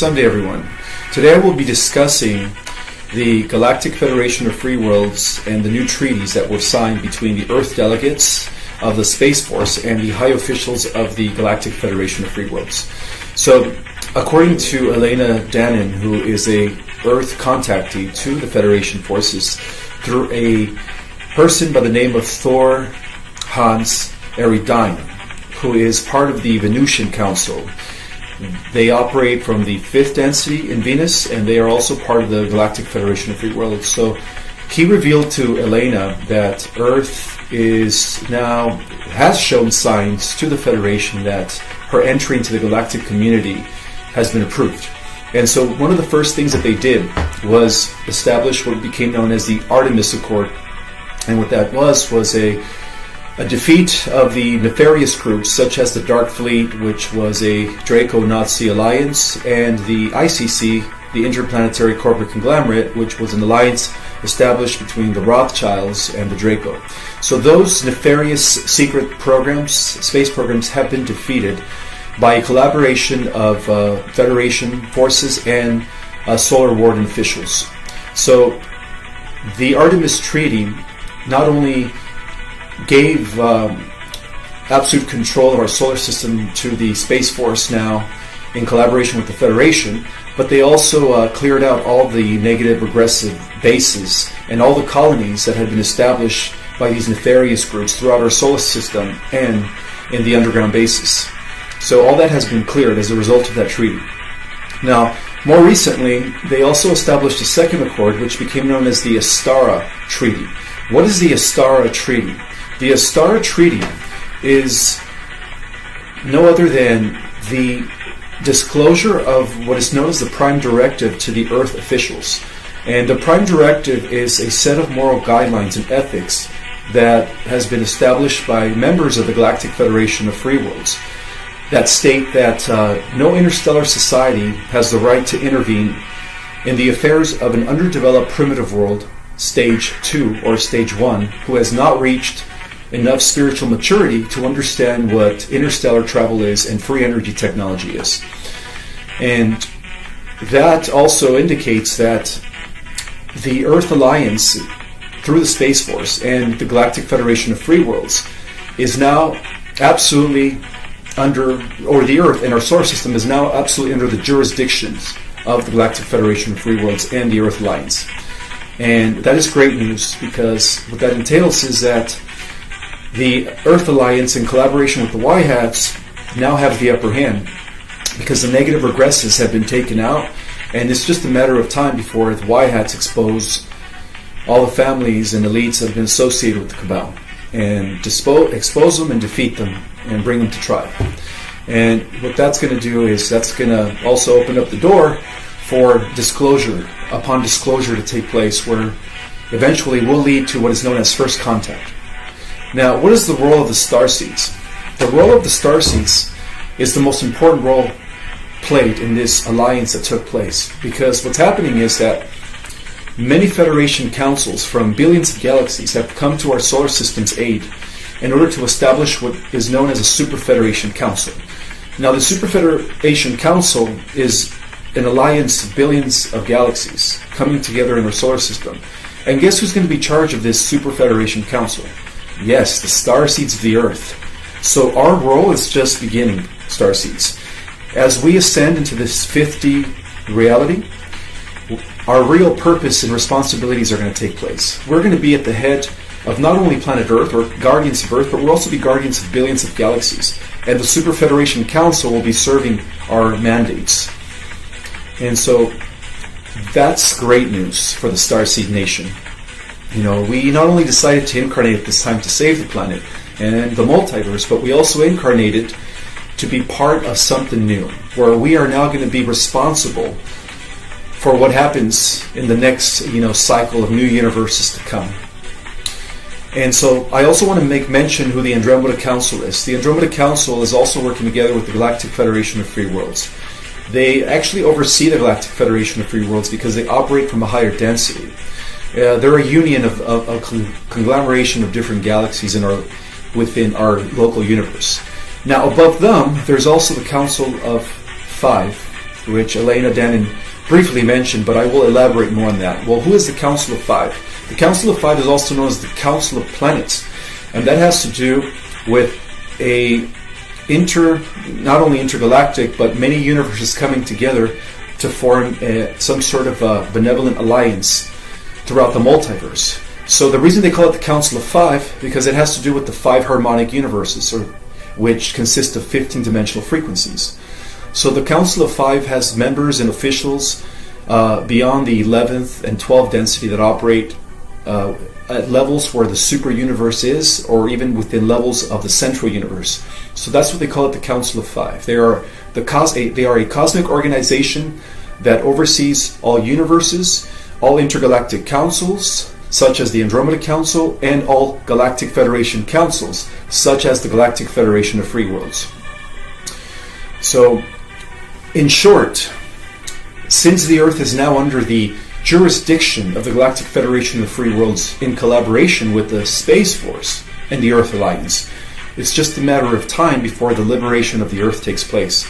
Sunday, everyone. Today I will be discussing the Galactic Federation of Free Worlds and the new treaties that were signed between the Earth delegates of the Space Force and the high officials of the Galactic Federation of Free Worlds. So, according to Elena Danin, who is a Earth contactee to the Federation forces, through a person by the name of Thor Hans Eridine, who is part of the Venusian Council. They operate from the 5th density in Venus, and they are also part of the Galactic Federation of Free Worlds. So he revealed to Elena that Earth has shown signs to the Federation that her entry into the galactic community has been approved. And so one of the first things that they did was establish what became known as the Artemis Accord. And what that was a defeat of the nefarious groups such as the Dark Fleet, which was a Draco-Nazi alliance, and the ICC, the Interplanetary Corporate Conglomerate, which was an alliance established between the Rothschilds and the Draco. So those nefarious secret programs, space programs, have been defeated by a collaboration of Federation forces and Solar Warden officials. So the Artemis Treaty not only gave absolute control of our solar system to the Space Force now in collaboration with the Federation, but they also cleared out all the negative regressive bases and all the colonies that had been established by these nefarious groups throughout our solar system and in the underground bases. So all that has been cleared as a result of that treaty. Now, more recently, they also established a second accord, which became known as the Astara Treaty. What is the Astara Treaty? The Astara Treaty is no other than the disclosure of what is known as the Prime Directive to the Earth officials. And the Prime Directive is a set of moral guidelines and ethics that has been established by members of the Galactic Federation of Free Worlds that state that no interstellar society has the right to intervene in the affairs of an underdeveloped primitive world, Stage 2 or Stage 1, who has not reached enough spiritual maturity to understand what interstellar travel is and free energy technology is. And that also indicates that the Earth Alliance, through the Space Force and the Galactic Federation of Free Worlds, is now absolutely under, or the Earth and our solar system is now absolutely under the jurisdictions of the Galactic Federation of Free Worlds and the Earth Alliance. And that is great news, because what that entails is that the Earth Alliance, in collaboration with the Y-Hats, now have the upper hand, because the negative regressives have been taken out, and it's just a matter of time before the Y-Hats expose all the families and elites that have been associated with the Cabal, and expose them and defeat them and bring them to trial. And what that's going to do is that's going to also open up the door for disclosure upon disclosure to take place, where eventually will lead to what is known as first contact. Now, what is the role of the starseeds? The role of the starseeds is the most important role played in this alliance that took place, because what's happening is that many Federation councils from billions of galaxies have come to our solar system's aid in order to establish what is known as a Super Federation Council. Now, the Super Federation Council is an alliance of billions of galaxies coming together in our solar system. And guess who's going to be in charge of this Super Federation Council? Yes, the starseeds of the Earth. So our role is just beginning, starseeds. As we ascend into this 5th reality, our real purpose and responsibilities are going to take place. We're going to be at the head of not only planet Earth, or guardians of Earth, but we'll also be guardians of billions of galaxies. And the Super Federation Council will be serving our mandates. And so that's great news for the Starseed Nation. You know, we not only decided to incarnate at this time to save the planet and the multiverse, but we also incarnated to be part of something new, where we are now going to be responsible for what happens in the next, cycle of new universes to come. And so I also want to make mention who the Andromeda Council is. The Andromeda Council is also working together with the Galactic Federation of Free Worlds. They actually oversee the Galactic Federation of Free Worlds because they operate from a higher density. They're a union of a conglomeration of different galaxies within our local universe. Now, above them, there's also the Council of Five, which Elena Dannon briefly mentioned, but I will elaborate more on that. Well, who is the Council of Five? The Council of Five is also known as the Council of Planets, and that has to do with a not only intergalactic, but many universes coming together to form some sort of a benevolent alliance throughout the multiverse. So the reason they call it the Council of Five, because it has to do with the five harmonic universes, which consist of 15-dimensional frequencies. So the Council of Five has members and officials beyond the 11th and 12th density that operate at levels where the super universe is, or even within levels of the central universe. So that's what they call it, the Council of Five. They are a cosmic organization that oversees all universes, all intergalactic councils, such as the Andromeda Council, and all Galactic Federation councils, such as the Galactic Federation of Free Worlds. So, in short, since the Earth is now under the jurisdiction of the Galactic Federation of Free Worlds in collaboration with the Space Force and the Earth Alliance, it's just a matter of time before the liberation of the Earth takes place.